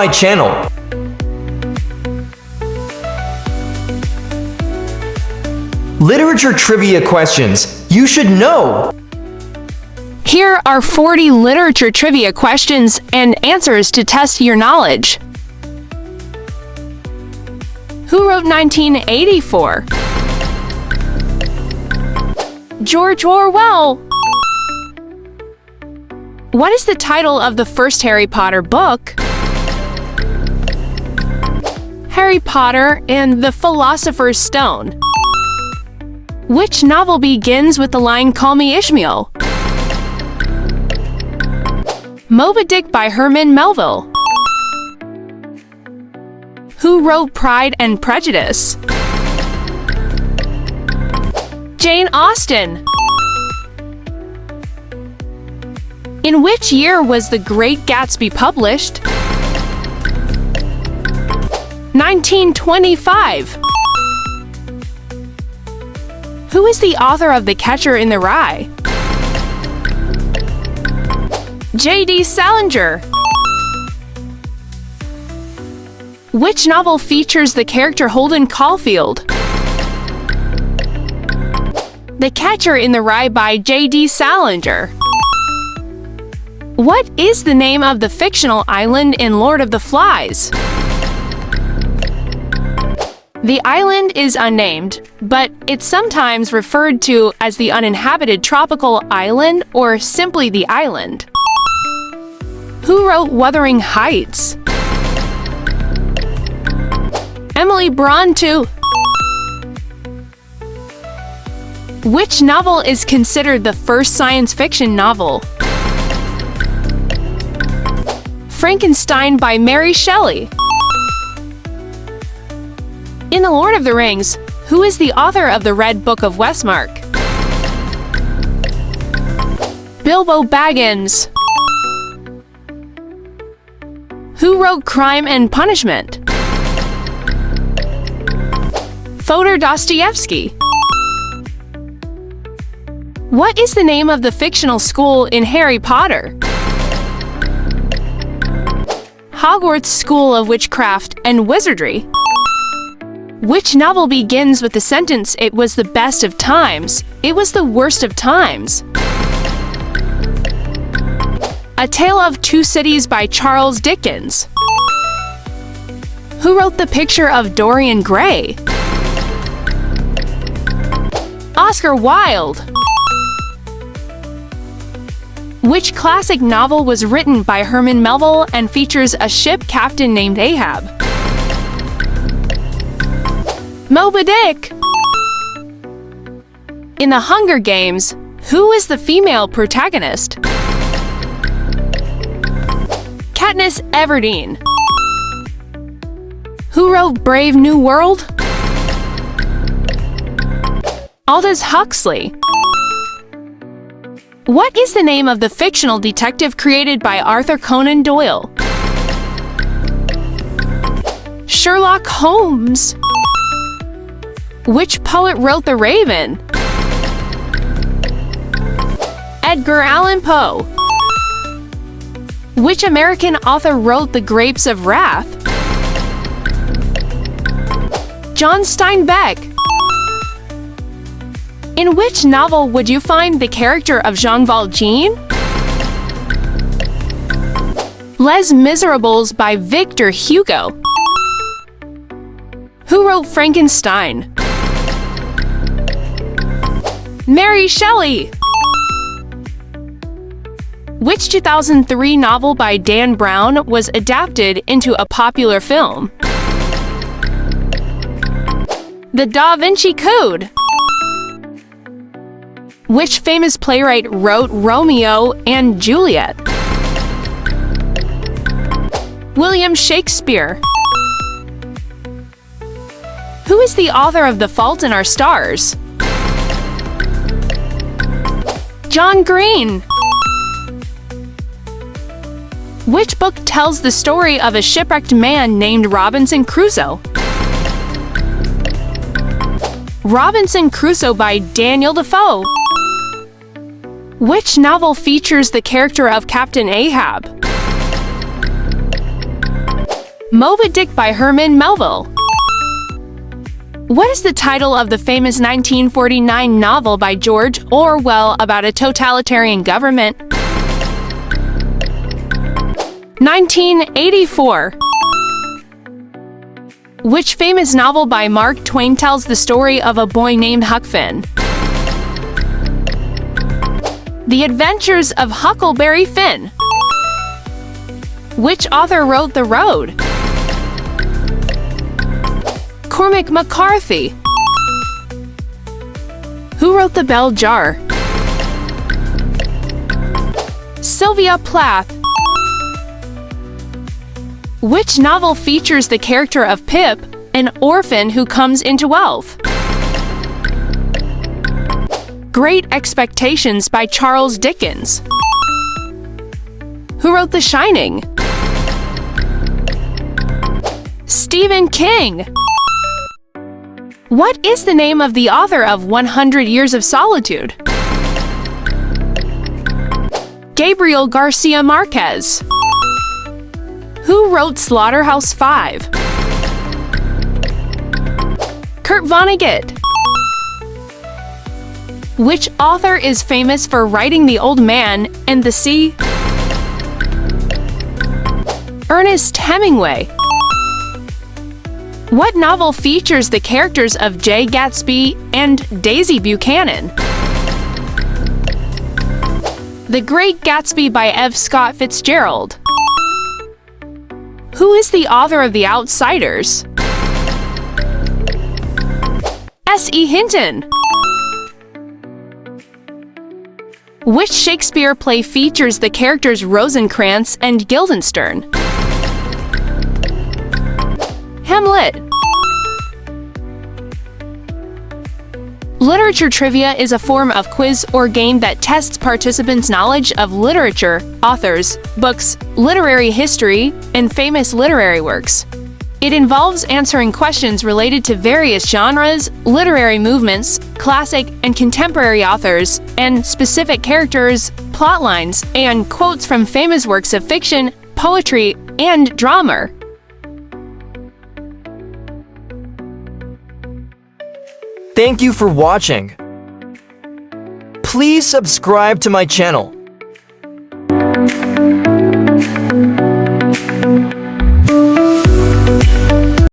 my channel. Literature trivia questions you should know. Here are 40 literature trivia questions and answers to test your knowledge. Who wrote 1984? George Orwell. What is the title of the first Harry Potter book? Harry Potter and the Philosopher's Stone. Which novel begins with the line, "Call me Ishmael"? Moby Dick by Herman Melville. Who wrote Pride and Prejudice? Jane Austen. In which year was The Great Gatsby published? 1925. Who is the author of The Catcher in the Rye? J.D. Salinger. Which novel features the character Holden Caulfield? The Catcher in the Rye by J.D. Salinger. What is the name of the fictional island in Lord of the Flies? The island is unnamed, but it's sometimes referred to as the uninhabited tropical island or simply the island. Who wrote Wuthering Heights? Emily Brontë. Which novel is considered the first science fiction novel? Frankenstein by Mary Shelley. In The Lord of the Rings, who is the author of the Red Book of Westmark? Bilbo Baggins. Who wrote Crime and Punishment? Fyodor Dostoevsky. What is the name of the fictional school in Harry Potter? Hogwarts School of Witchcraft and Wizardry. Which novel begins with the sentence, "It was the best of times, it was the worst of times"? A Tale of Two Cities by Charles Dickens. Who wrote The Picture of Dorian Gray? Oscar Wilde. Which classic novel was written by Herman Melville and features a ship captain named Ahab? Moby Dick. In The Hunger Games, who is the female protagonist? Katniss Everdeen. Who wrote Brave New World? Aldous Huxley. What is the name of the fictional detective created by Arthur Conan Doyle? Sherlock Holmes. Which poet wrote The Raven? Edgar Allan Poe. Which American author wrote The Grapes of Wrath? John Steinbeck. In which novel would you find the character of Jean Valjean? Les Miserables by Victor Hugo. Who wrote Frankenstein? Mary Shelley. Which 2003 novel by Dan Brown was adapted into a popular film? The Da Vinci Code. Which famous playwright wrote Romeo and Juliet? William Shakespeare. Who is the author of The Fault in Our Stars? John Green. Which book tells the story of a shipwrecked man named Robinson Crusoe? Robinson Crusoe by Daniel Defoe. Which novel features the character of Captain Ahab? Moby Dick by Herman Melville. What is the title of the famous 1949 novel by George Orwell about a totalitarian government? 1984. Which famous novel by Mark Twain tells the story of a boy named Huck Finn? The Adventures of Huckleberry Finn. Which author wrote The Road? Cormac McCarthy. Who wrote The Bell Jar? Sylvia Plath. Which novel features the character of Pip, an orphan who comes into wealth? Great Expectations by Charles Dickens. Who wrote The Shining? Stephen King. What is the name of the author of 100 Years of Solitude? Gabriel Garcia Marquez. Who wrote Slaughterhouse-Five? Kurt Vonnegut. Which author is famous for writing The Old Man and the Sea? Ernest Hemingway. What novel features the characters of Jay Gatsby and Daisy Buchanan? The Great Gatsby by F. Scott Fitzgerald. Who is the author of The Outsiders? S.E. Hinton. Which Shakespeare play features the characters Rosencrantz and Guildenstern? Hamlet. Literature trivia is a form of quiz or game that tests participants' knowledge of literature, authors, books, literary history, and famous literary works. It involves answering questions related to various genres, literary movements, classic and contemporary authors, and specific characters, plotlines, and quotes from famous works of fiction, poetry, and drama. Thank you for watching. Please subscribe to my channel.